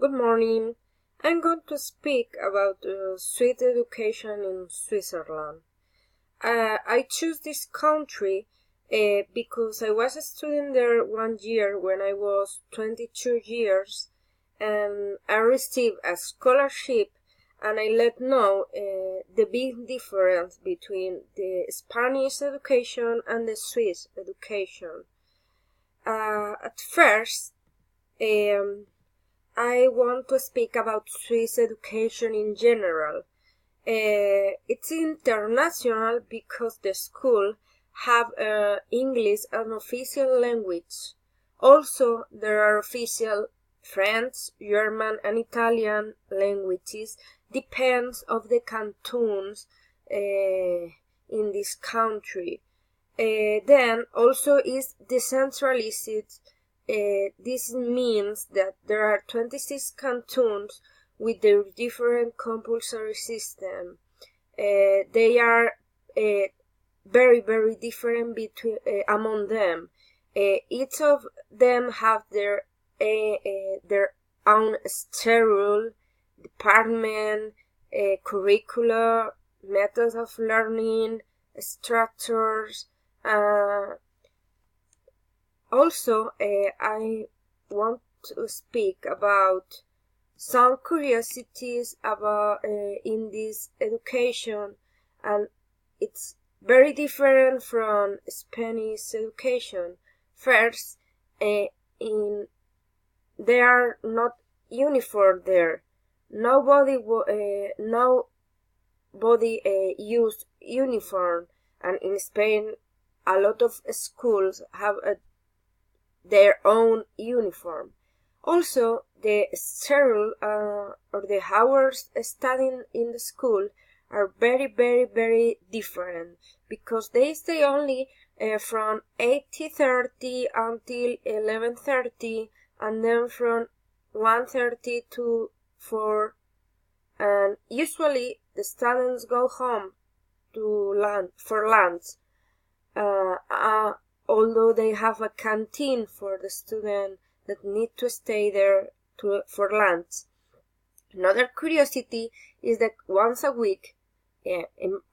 Good morning. I'm going to speak about Swiss education in Switzerland. I choose this country because I was a student there 1 year when I was 22 years, and I received a scholarship, and I let know the big difference between the Spanish education and the Swiss education. At first, I want to speak about Swiss education in general. It's international because the school have English as an official language. Also, there are official French, German, and Italian languages. Depends of the cantons in this country. Then also is decentralized. This means that there are 26 cantons with their different compulsory system. They are very, very different between among them. Each of them have their own schedule, department, curricula, methods of learning, structures. Also, I want to speak about some curiosities about in this education, and it's very different from Spanish education. First, they are not uniform there. Nobody use uniform, and in Spain, a lot of schools have their own uniform. Also, the schedule or the hours studying in the school are very, very, very different because they stay only from 8:30 until 11:30, and then from 1:30 to 4, and usually the students go home to for lunch. Although they have a canteen for the student that need to stay there for lunch. Another curiosity is that once a week,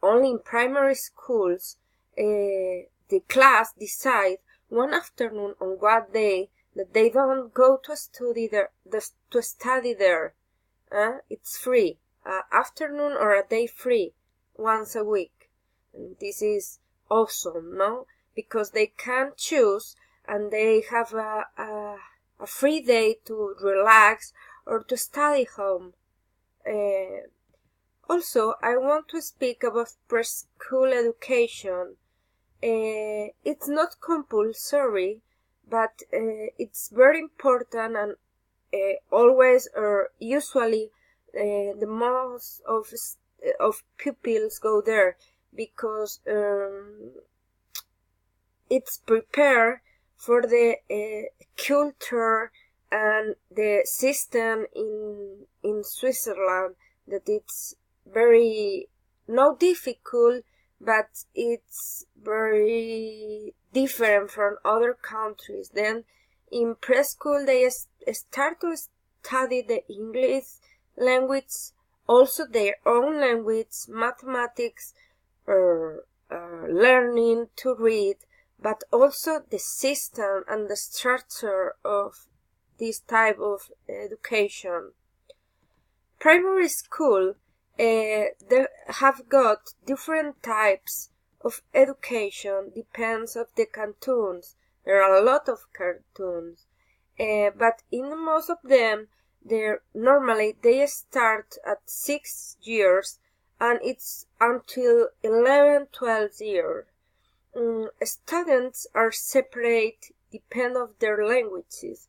only in primary schools, the class decide one afternoon on what day that they don't go to study there. It's free, afternoon or a day free once a week. And this is awesome, no? Because they can choose and they have a free day to relax or to study home. Also, I want to speak about preschool education. It's not compulsory, but it's very important, and always or usually the most of pupils go there because it's prepared for the culture and the system in Switzerland, that it's very not difficult, but it's very different from other countries. Then in preschool they start to study the English language, also their own language, mathematics, or learning to read, but also the system and the structure of this type of education. Primary school, they have got different types of education, depends of the cantons. There are a lot of cantons, but in most of them, normally they start at 6 years, and it's until 11-12 years. Students are separate depend of their languages,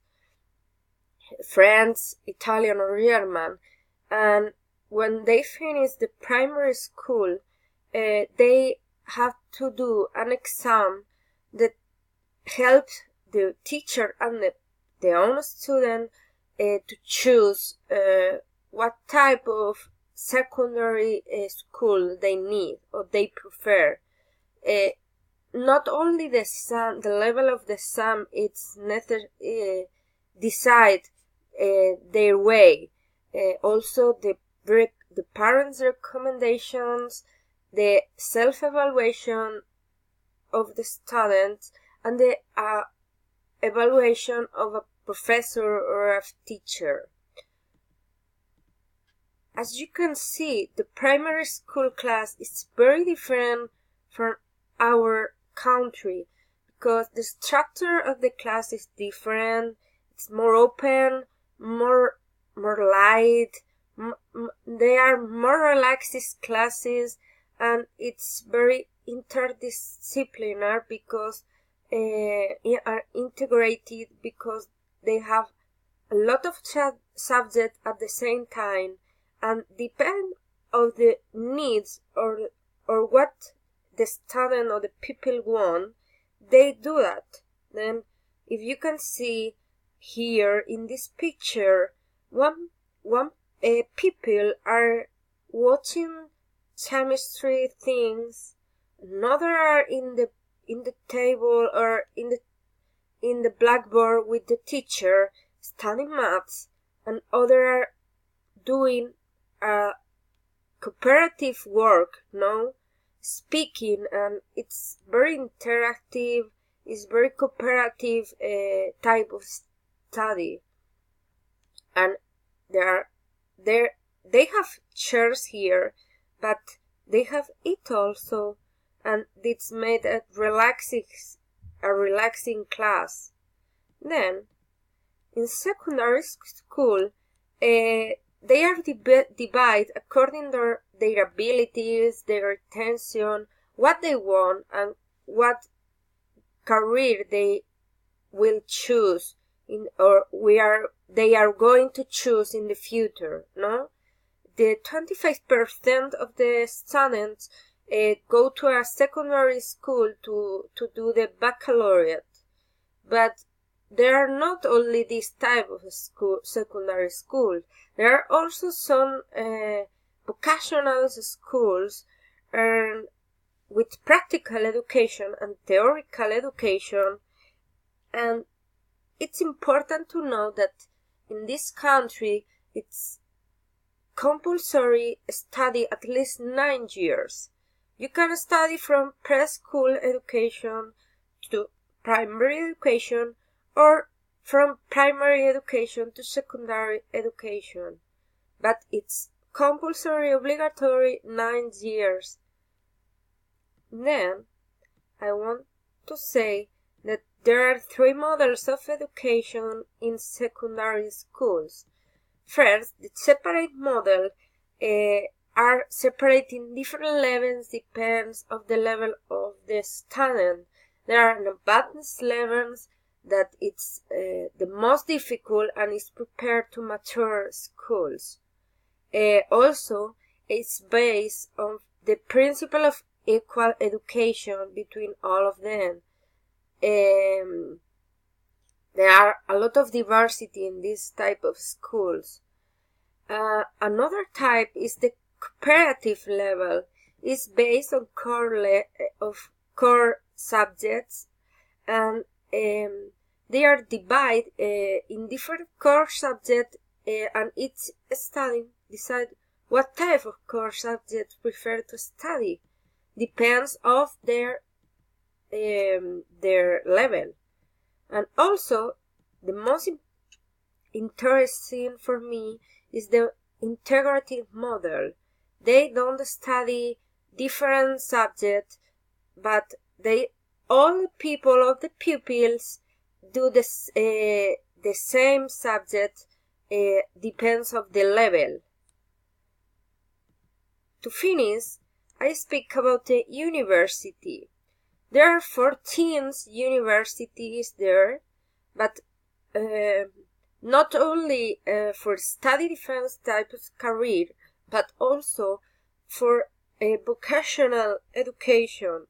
French, Italian, or German, and when they finish the primary school, they have to do an exam that helps the teacher and the own student to choose what type of secondary school they need or they prefer. Not only the level of the exam, it's decide their way. Also the parents' recommendations, the self-evaluation of the students, and the evaluation of a professor or a teacher. As you can see, the primary school class is very different from our country because the structure of the class is different. It's more open, more light. They are more relaxed classes, and it's very interdisciplinary because are integrated because they have a lot of subjects at the same time, and depend on the needs or what the student or the people want, they do that. Then if you can see here in this picture, one people are watching chemistry things, another are in the table or in the blackboard with the teacher studying maths, and other are doing cooperative work, speaking, and it's very interactive, it's very cooperative type of study. And they have chairs here, but they have it also, and it's made a relaxing class. Then in secondary school, they are divided according to their abilities, their attention, what they want, and what career they will choose they are going to choose in the future. The 25% of the students go to a secondary school to do the baccalaureate, but there are not only this type of secondary school. There are also some vocational schools with practical education and theoretical education. And it's important to know that in this country it's compulsory study at least 9 years. You can study from preschool education to primary education, or from primary education to secondary education, but it's compulsory, obligatory 9 years. Then I want to say that there are 3 models of education in secondary schools. First, the separate model are separate in different levels, depends on the level of the student. There are advanced levels that it's the most difficult and is prepared to mature schools. Also, it's based on the principle of equal education between all of them. There are a lot of diversity in this type of schools. Another type is the cooperative level. It's based on core subjects, and they are divided in different core subjects, and each study decide what type of core subject prefer to study. Depends of their level. And also, the most interesting for me is the integrative model. They don't study different subjects, but all people of the pupils do the same subject, depends of the level. To finish, I speak about the university. There are 14 universities there, but not only for study different types of career, but also for vocational education.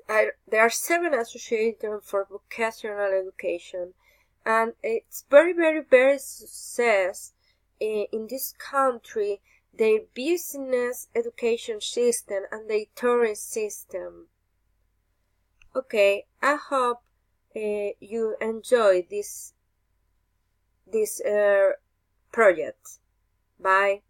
There are 7 associations for vocational education, and it's very, very, very success in this country, their business education system and their tourism system. Okay, I hope you enjoy this this project. Bye.